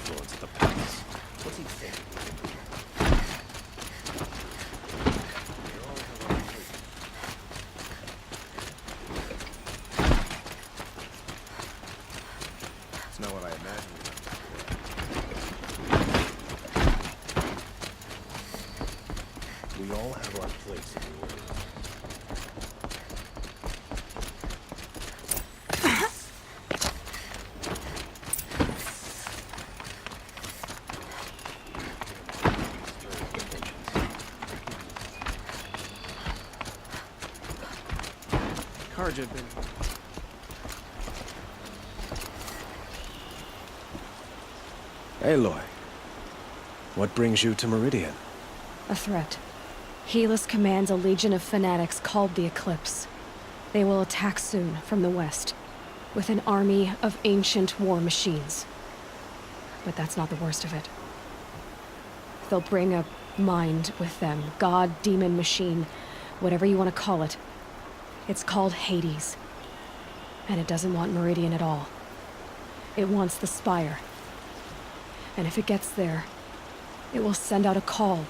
influence at the palace. What's he thinking? It's not what I imagined. We all have our place in the world. Karja been... Aloy, what brings you to Meridian? A threat. Helis commands a legion of fanatics called the Eclipse. They will attack soon from the west, with an army of ancient war machines. But that's not the worst of it. They'll bring a mind with them, god, demon, machine, whatever you want to call it. It's called Hades. And it doesn't want Meridian at all. It wants the Spire. And if it gets there, it will send out a call,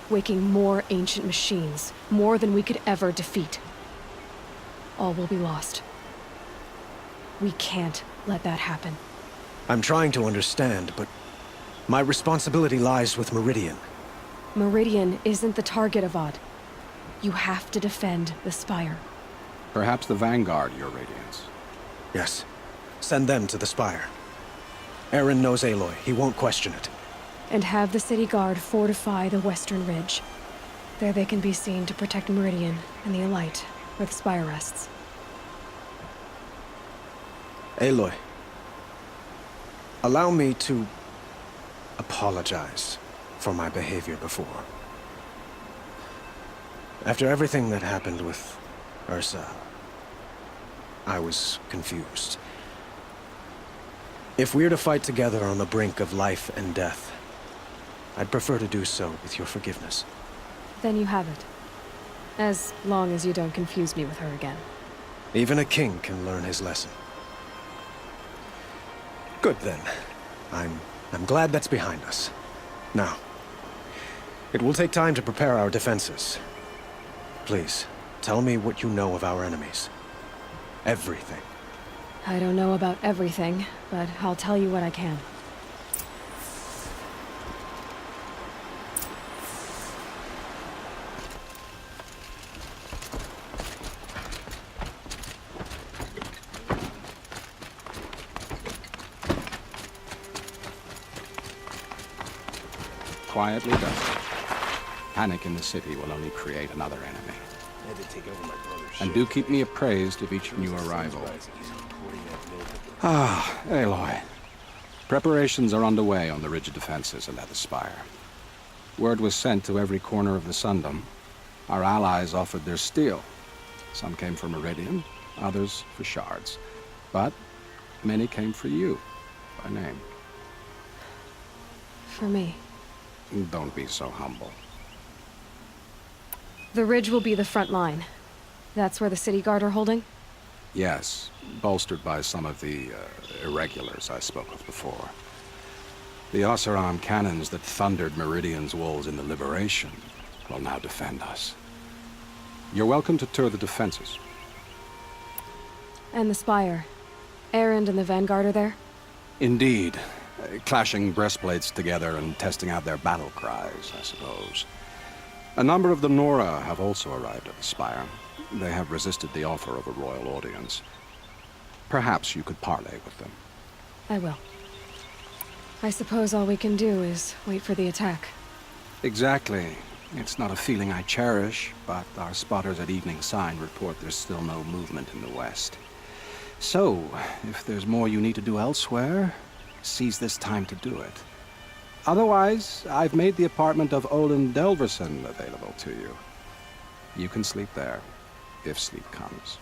waking more ancient machines, more than we could ever defeat. All will be lost. We can't let that happen. I'm trying to understand, but my responsibility lies with Meridian. Meridian isn't the target, Avad. You have to defend the Spire. Perhaps the Vanguard, Your Radiance. Yes. Send them to the Spire. Eren knows Aloy. He won't question it. And have the City Guard fortify the Western Ridge. There they can be seen to protect Meridian and the Elite, where the Spire rests. Aloy, allow me to apologize for my behavior before. After everything that happened with Ursa, I was confused. If we're to fight together on the brink of life and death, I'd prefer to do so with your forgiveness. Then you have it. As long as you don't confuse me with her again. Even a king can learn his lesson. Good then. I'm glad that's behind us. Now, it will take time to prepare our defenses. Please, tell me what you know of our enemies. Everything. I don't know about everything, but I'll tell you what I can. Quietly done. Panic in the city will only create another enemy. And do keep me appraised of each new arrival. Ah, Aloy. Preparations are underway on the ridge of defenses and at the Spire. Word was sent to every corner of the Sundom. Our allies offered their steel. Some came for Meridian, others for shards. But many came for you, by name. For me. Don't be so humble. The ridge will be the front line. That's where the City Guard are holding? Yes, bolstered by some of the irregulars I spoke of before. The Oseram cannons that thundered Meridian's walls in the Liberation will now defend us. You're welcome to tour the defenses. And the Spire. Erend and the Vanguard are there? Indeed. Clashing breastplates together and testing out their battle cries, I suppose. A number of the Nora have also arrived at the Spire. They have resisted the offer of a royal audience. Perhaps you could parley with them. I will. I suppose all we can do is wait for the attack. Exactly. It's not a feeling I cherish, but our spotters at Evening Sign report there's still no movement in the west. So, if there's more you need to do elsewhere, seize this time to do it. Otherwise, I've made the apartment of Olin Delverson available to you. You can sleep there, if sleep comes.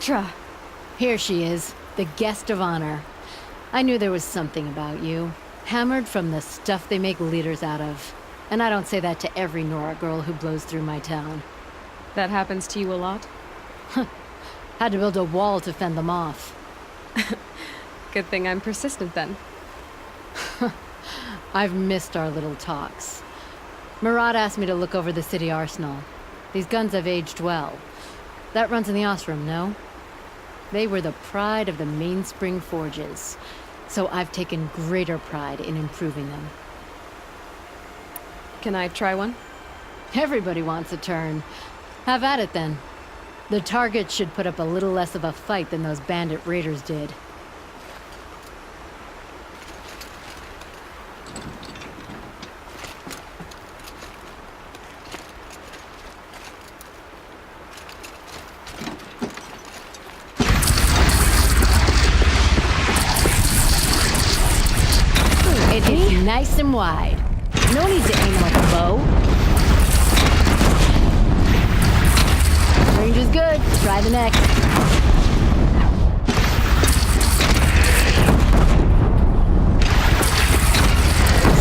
Petra! Here she is, the guest of honor. I knew there was something about you. Hammered from the stuff they make leaders out of. And I don't say that to every Nora girl who blows through my town. That happens to you a lot? Had to build a wall to fend them off. Good thing I'm persistent then. I've missed our little talks. Murad asked me to look over the city arsenal. These guns have aged well. That runs in the Osram, no? They were the pride of the Mainspring Forges, so I've taken greater pride in improving them. Can I try one? Everybody wants a turn. Have at it then. The targets should put up a little less of a fight than those bandit raiders did. It hits nice and wide. No need to aim like a bow. Range is good. Try the next.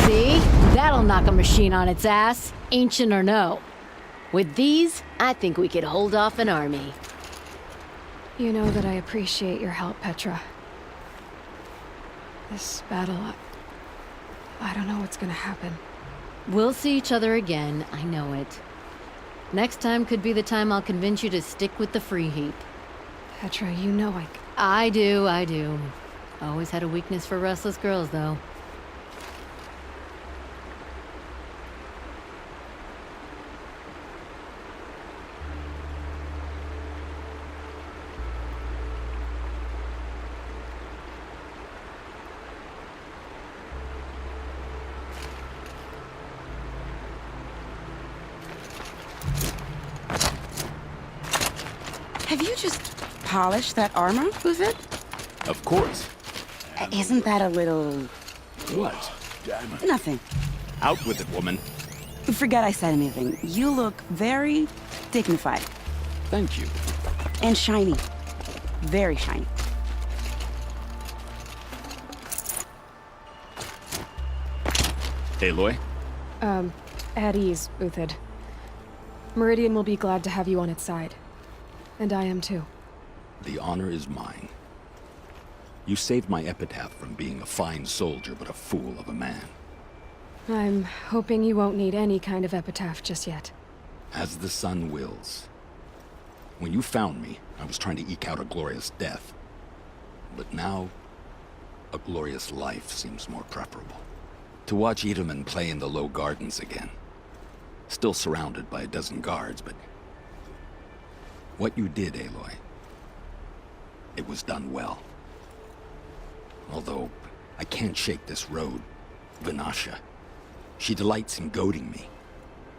See? That'll knock a machine on its ass, ancient or no. With these, I think we could hold off an army. You know that I appreciate your help, Petra. This battle, I don't know what's gonna happen. We'll see each other again, I know it. Next time could be the time I'll convince you to stick with the free heap. Petra, you know I do. Always had a weakness for restless girls, though. Have you just polished that armor, Uthed? Of course. Isn't that a little... What? nothing? Out with it, woman. Forget I said anything. You look very dignified. Thank you. And shiny. Very shiny. Aloy? at ease, Uthed. Meridian will be glad to have you on its side. And I am too. The honor is mine. You saved my epitaph from being a fine soldier, but a fool of a man. I'm hoping you won't need any kind of epitaph just yet. As the sun wills. When you found me, I was trying to eke out a glorious death. But now, a glorious life seems more preferable. To watch Itamen play in the low gardens again. Still surrounded by a dozen guards, but... what you did, Aloy, it was done well. Although, I can't shake this road, Vanasha. She delights in goading me.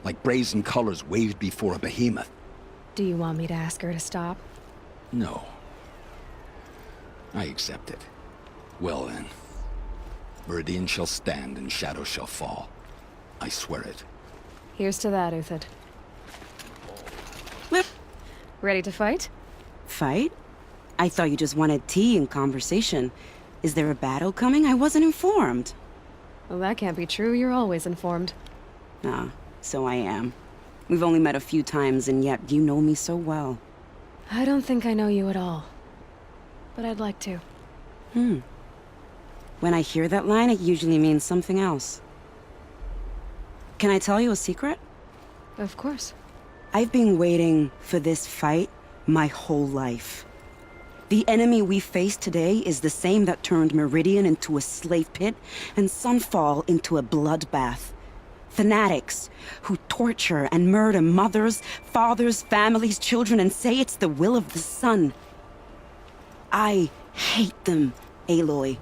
Like brazen colors waved before a behemoth. Do you want me to ask her to stop? No. I accept it. Well then. Meridian shall stand and shadow shall fall. I swear it. Here's to that, Uthed. Flip. Ready to fight? Fight? I thought you just wanted tea and conversation. Is there a battle coming? I wasn't informed. Well, that can't be true. You're always informed. Ah, so I am. We've only met a few times, and yet you know me so well. I don't think I know you at all. But I'd like to. When I hear that line, it usually means something else. Can I tell you a secret? Of course. I've been waiting for this fight my whole life. The enemy we face today is the same that turned Meridian into a slave pit and Sunfall into a bloodbath. Fanatics who torture and murder mothers, fathers, families, children, and say it's the will of the sun. I hate them, Aloy.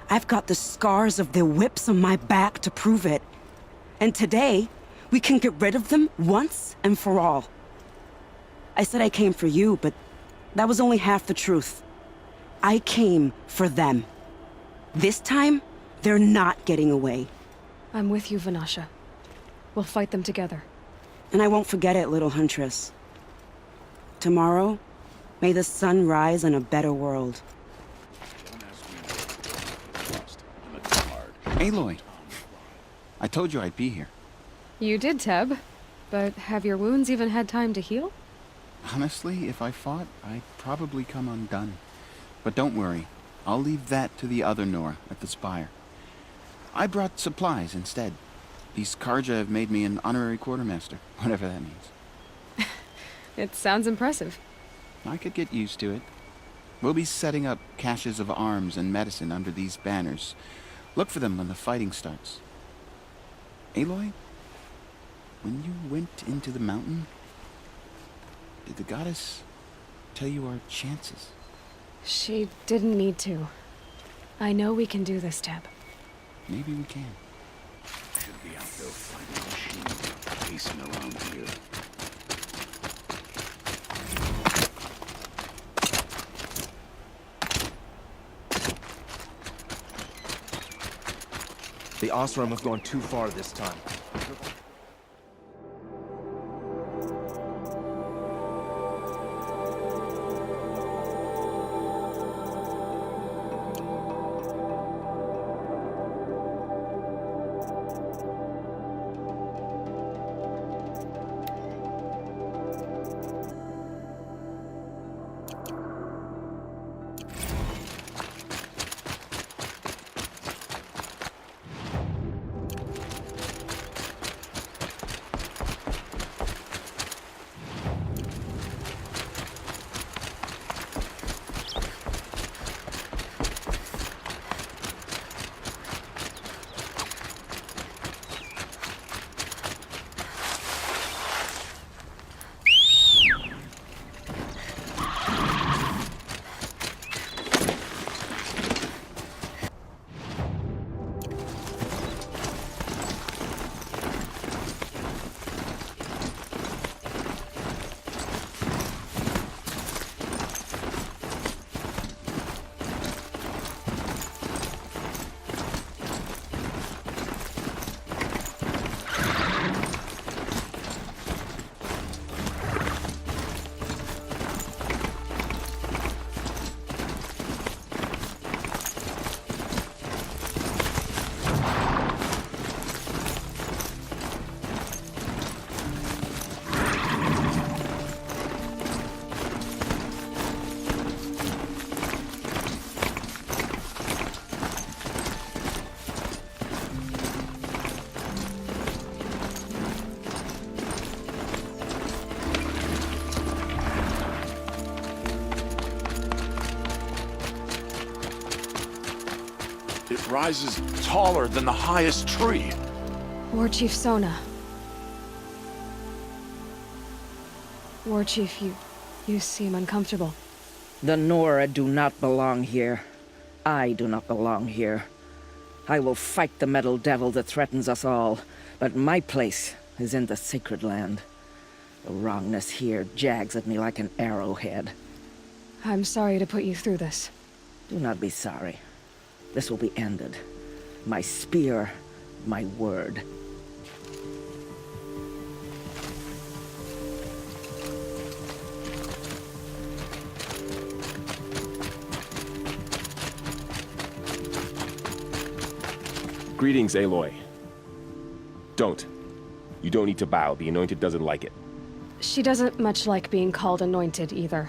I've got the scars of their whips on my back to prove it. And today, we can get rid of them once and for all. I said I came for you, but that was only half the truth. I came for them. This time, they're not getting away. I'm with you, Vanasha. We'll fight them together. And I won't forget it, little huntress. Tomorrow, May the sun rise in a better world. Aloy, I told you I'd be here. You did, Teb. But have your wounds even had time to heal? Honestly, if I fought, I'd probably come undone. But don't worry, I'll leave that to the other Nora at the Spire. I brought supplies instead. These Karja have made me an honorary quartermaster, whatever that means. It sounds impressive. I could get used to it. We'll be setting up caches of arms and medicine under these banners. Look for them when the fighting starts. Aloy, when you went into the mountain, did the goddess tell you our chances? She didn't need to. I know we can do this, Teb. Maybe we can. Should be out there fighting machines, pacing around here. The Osram have gone too far this time. It rises taller than the highest tree. War Chief Sona. War Chief, you seem uncomfortable. The Nora do not belong here. I do not belong here. I will fight the metal devil that threatens us all, but my place is in the sacred land. The wrongness here jags at me like an arrowhead. I'm sorry to put you through this. Do not be sorry. This will be ended. My spear, my word. Greetings, Aloy. Don't. You don't need to bow. The Anointed doesn't like it. She doesn't much like being called Anointed, either.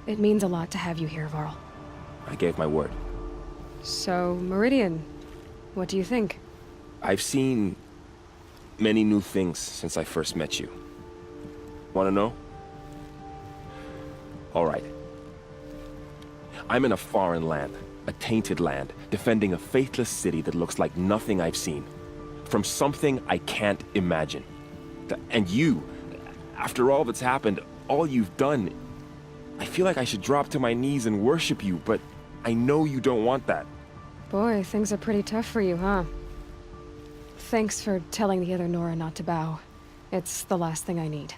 It means a lot to have you here, Varl. I gave my word. So, Meridian, what do you think? I've seen many new things since I first met you. Want to know? All right. I'm in a foreign land, a tainted land, defending a faithless city that looks like nothing I've seen. From something I can't imagine. And you, after all that's happened, all you've done, I feel like I should drop to my knees and worship you, but I know you don't want that. Boy, things are pretty tough for you, huh? Thanks for telling the other Nora not to bow. It's the last thing I need.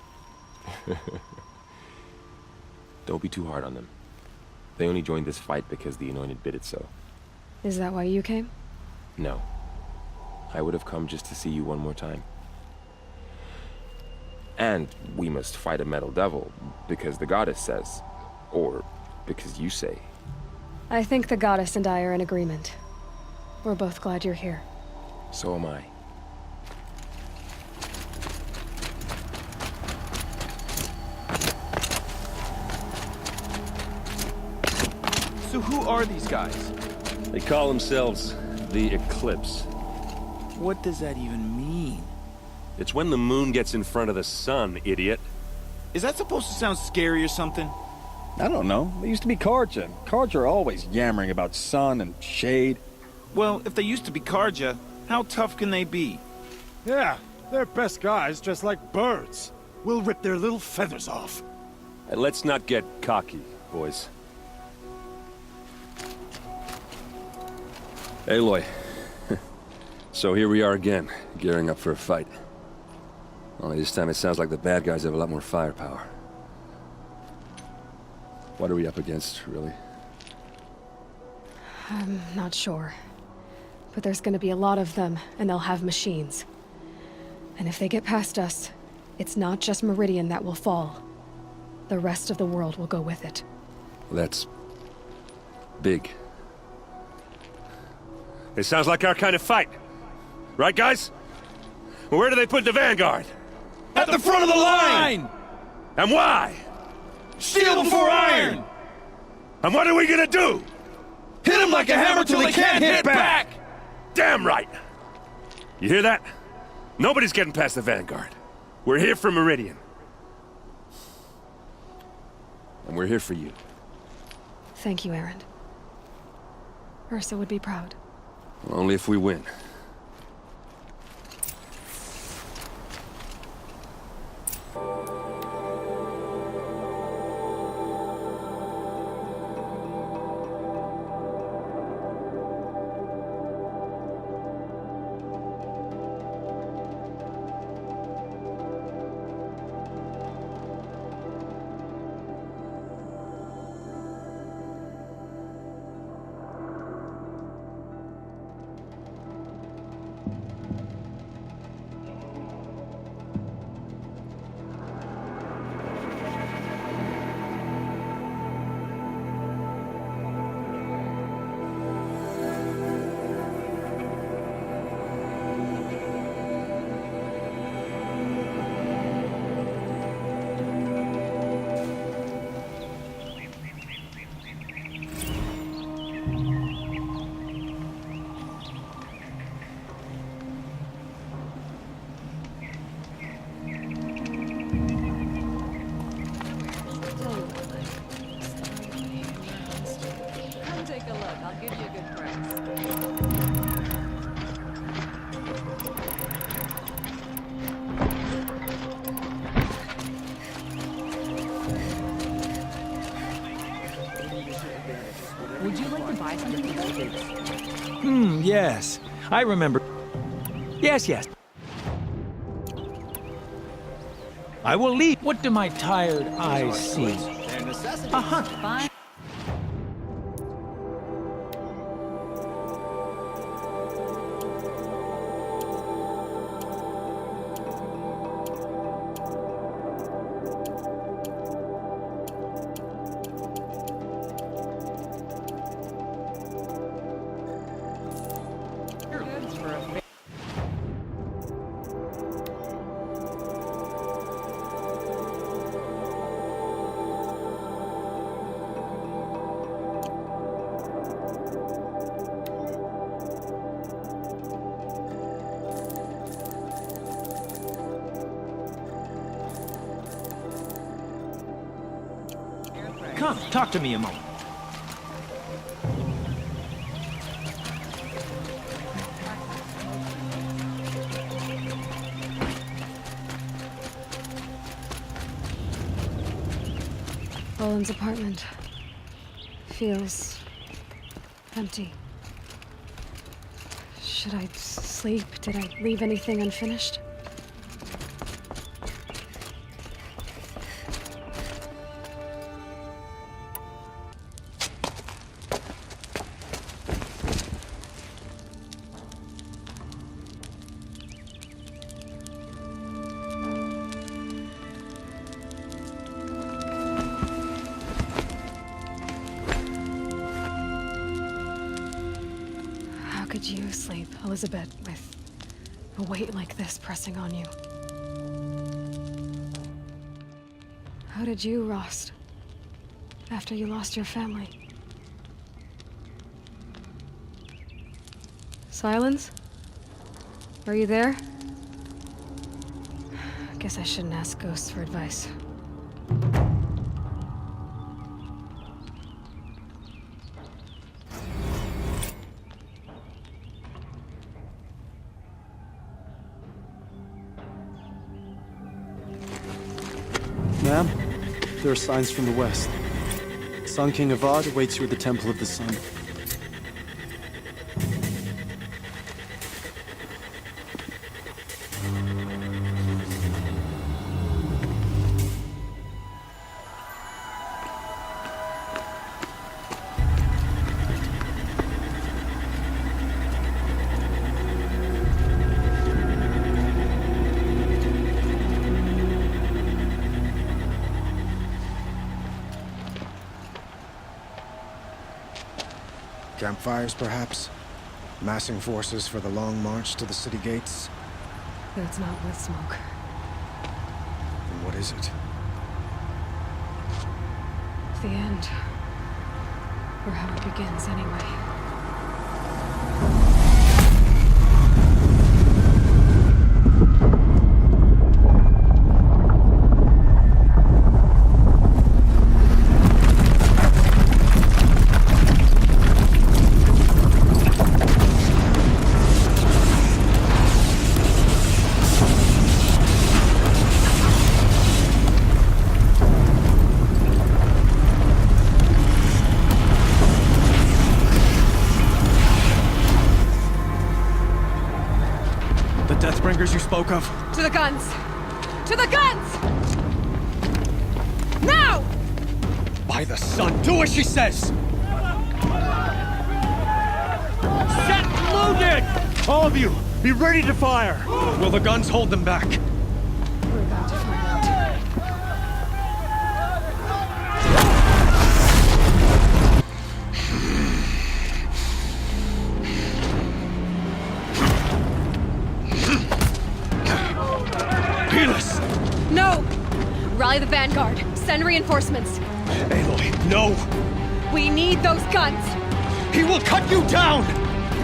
Don't be too hard on them. They only joined this fight because the Anointed bid it so. Is that why you came? No. I would have come just to see you one more time. And we must fight a metal devil, because the goddess says. Or because you say. I think the goddess and I are in agreement. We're both glad you're here. So am I. So who are these guys? They call themselves the Eclipse. What does that even mean? It's when the moon gets in front of the sun, idiot. Is that supposed to sound scary or something? I don't know. They used to be Carja. Carja are always yammering about sun and shade. Well, if they used to be Carja, how tough can they be? Yeah, they're best guys just like birds. We'll rip their little feathers off. And let's not get cocky, boys. Aloy. So here we are again, gearing up for a fight. Only this time it sounds like the bad guys have a lot more firepower. What are we up against, really? I'm not sure. But there's gonna be a lot of them, and they'll have machines. And if they get past us, it's not just Meridian that will fall. The rest of the world will go with it. That's big. It sounds like our kind of fight. Right, guys? Well, where do they put the Vanguard? At the front of the line! And why? Steel before iron! And what are we gonna do? Hit them like a hammer till they can't hit back! Damn right! You hear that? Nobody's getting past the Vanguard. We're here for Meridian. And we're here for you. Thank you, Erend. Ursa would be proud. Only if we win. Would you like to buy something? Yes. I remember. Yes, yes. I will leave. What do my tired eyes see? Fine. Come, talk to me a moment. Roland's apartment feels empty. Should I sleep? Did I leave anything unfinished? to sleep, Elizabeth, with a weight like this pressing on you. How did you, Rost? After you lost your family? Silence? Are you there? Guess I shouldn't ask ghosts for advice. Ma'am, there are signs from the west. Sun King Avad awaits you at the Temple of the Sun. Campfires, perhaps? Massing forces for the long march to the city gates? That's not with smoke. Then what is it? The end. Or how it begins, anyway. Deathbringers you spoke of? To the guns! To the guns! Now! By the sun, do as she says! Set loaded! All of you, be ready to fire! Will the guns hold them back? We're about to find out. Helis! No! Rally the Vanguard. Send reinforcements. Aloy, no! We need those guns! He will cut you down!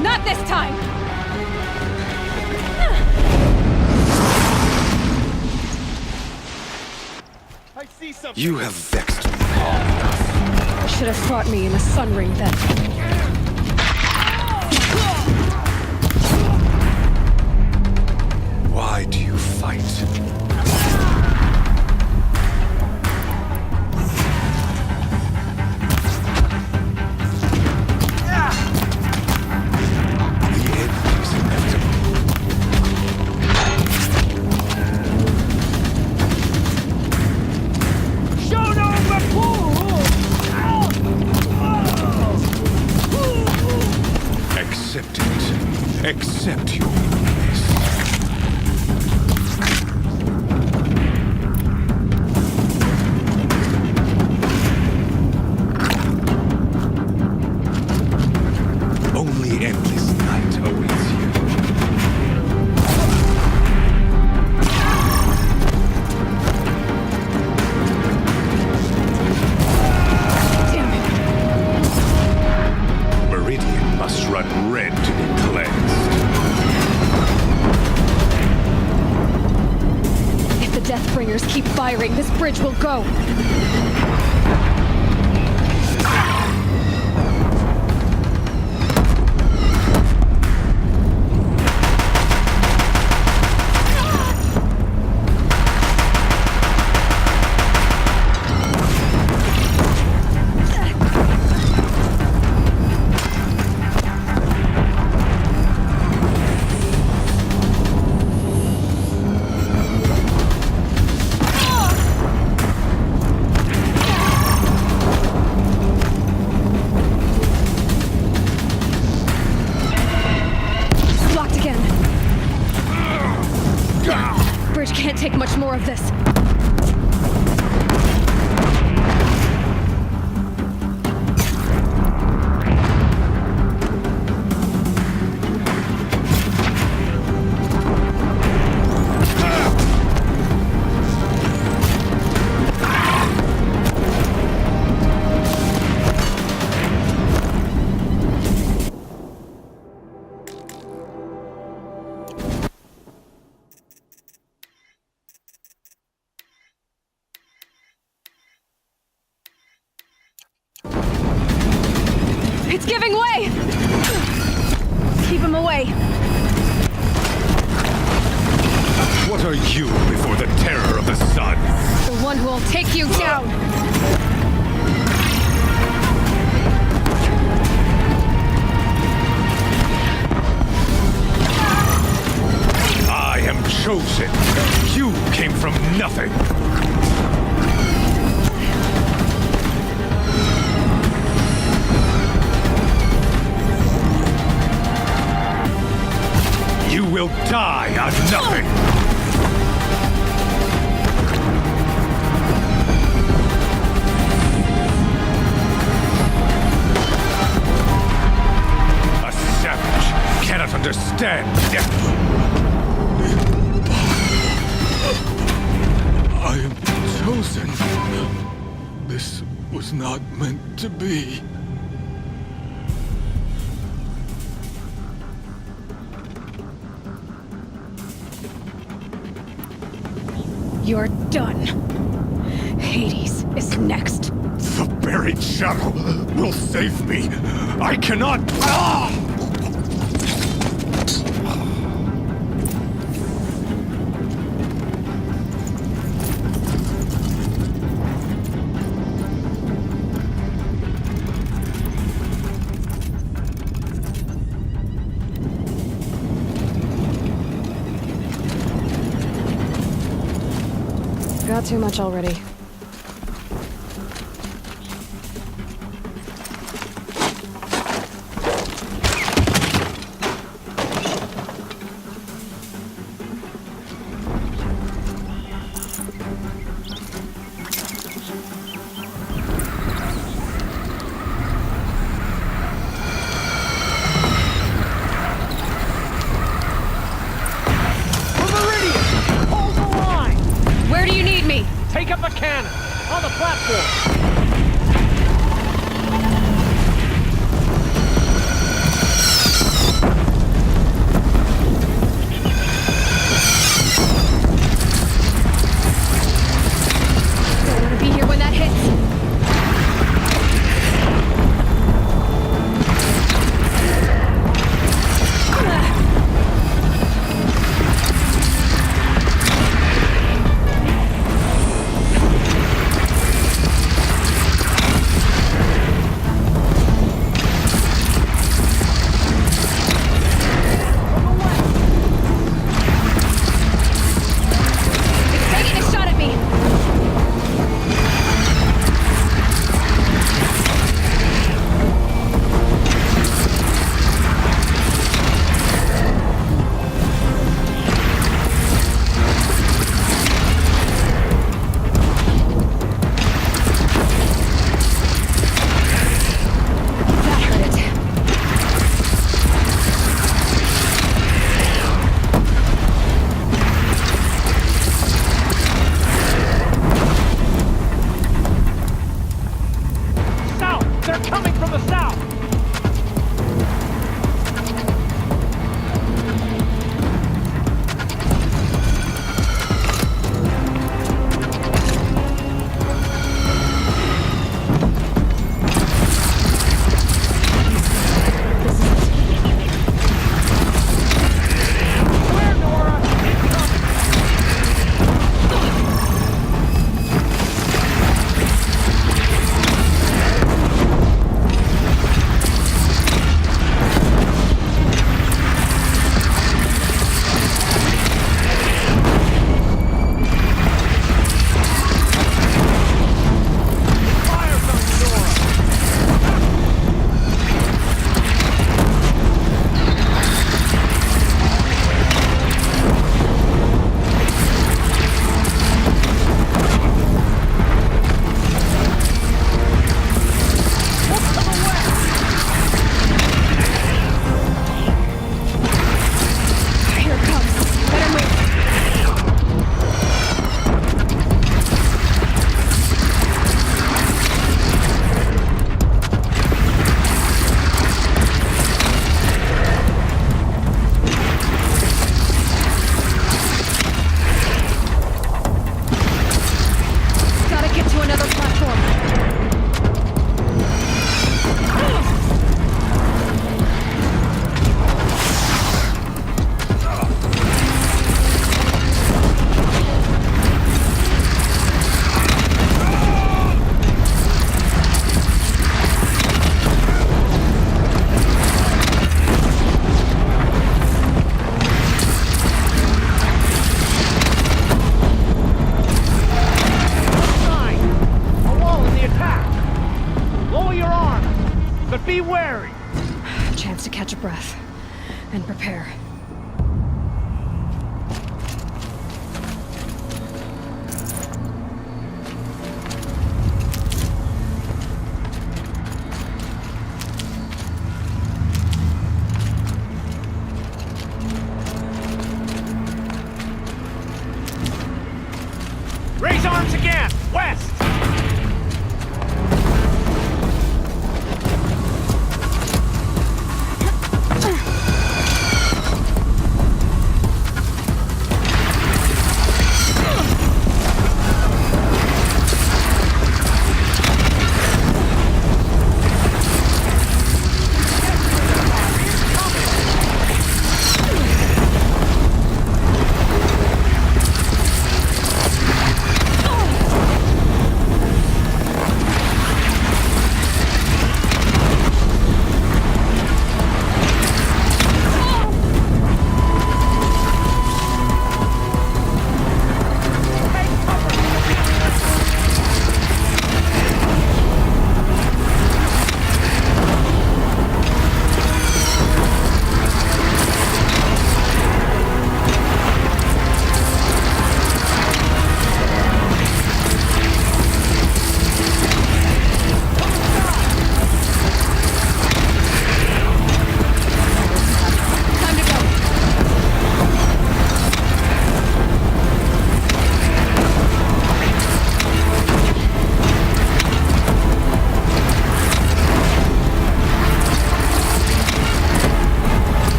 Not this time! I see something! You have vexed me long enough. Should have fought me in the Sun Ring then. Why do you fight? The end is inevitable. Show no Accept it. Accept your weakness. Only endless night awaits you. Damn it! Meridian must run red to be cleansed. If the Deathbringers keep firing, this bridge will go. Blocked again. Bridge can't take much more of this. It's giving way! Keep him away. What are you before the terror of the sun? The one who will take you down! I am chosen. You came from nothing. You will die on nothing. A savage cannot understand death. I am chosen. This was not meant to be. You're done. Hades is next. The buried shadow will save me. I cannot. Ah! Got too much already. Where do you need me? Take up a cannon on the platform. I want to be here when that hits. wary! A chance to catch a breath and prepare. Raise arms again! West!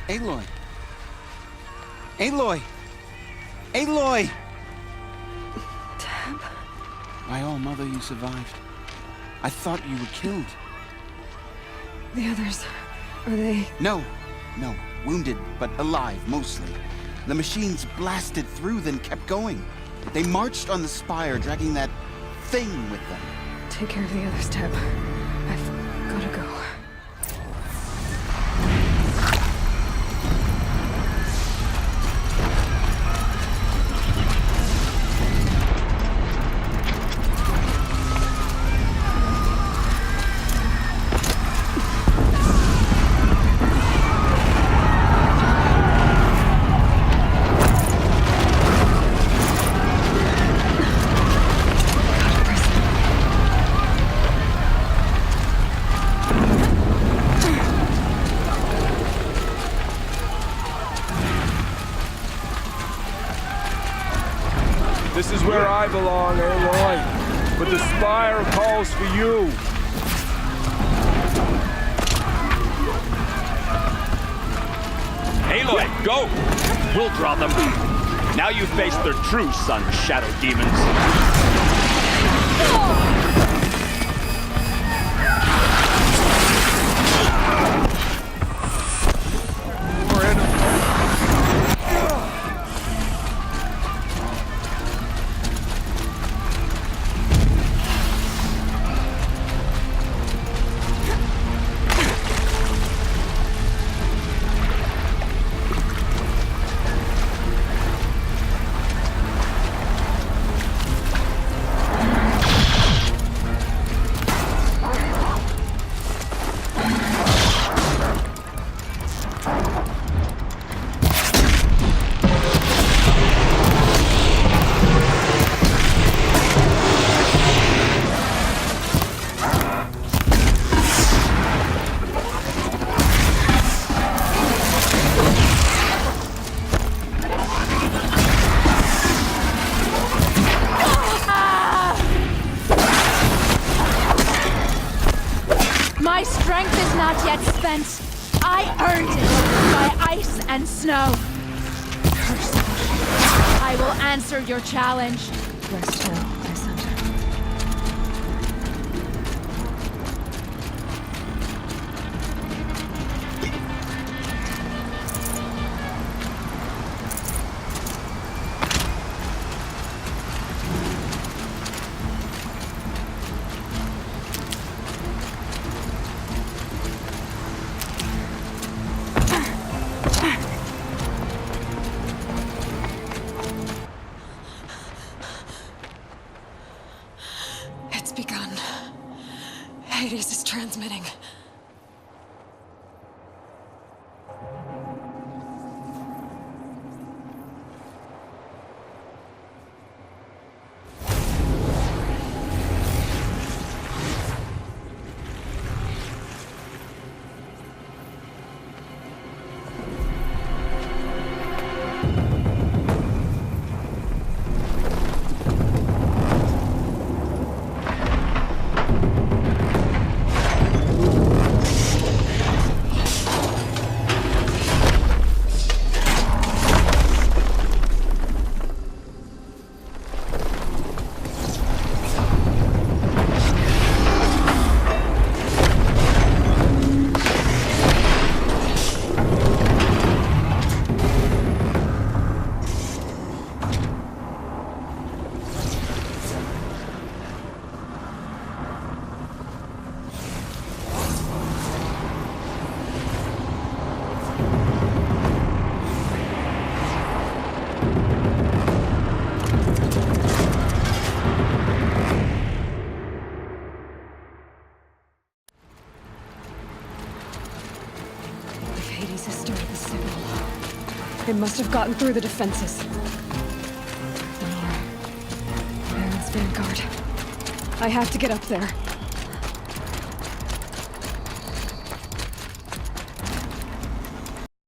Aloy! Aloy! Aloy! Teb? By all, Mother, you survived. I thought you were killed. The others, are they... No. Wounded, but alive, mostly. The machines blasted through, then kept going. They marched on the spire, dragging that thing with them. Take care of the others, Teb. I've gotta go. This is where I belong, Aloy. But the spire calls for you. Aloy, go! We'll draw them. Now you face their true son, Shadow Demons. My strength is not yet spent. I earned it by ice and snow. I will answer your challenge. Rest now, Lysandra. It's begun. Hades is transmitting. Hades has started the signal. It must have gotten through the defenses. Lenore. Baron's Vanguard. I have to get up there.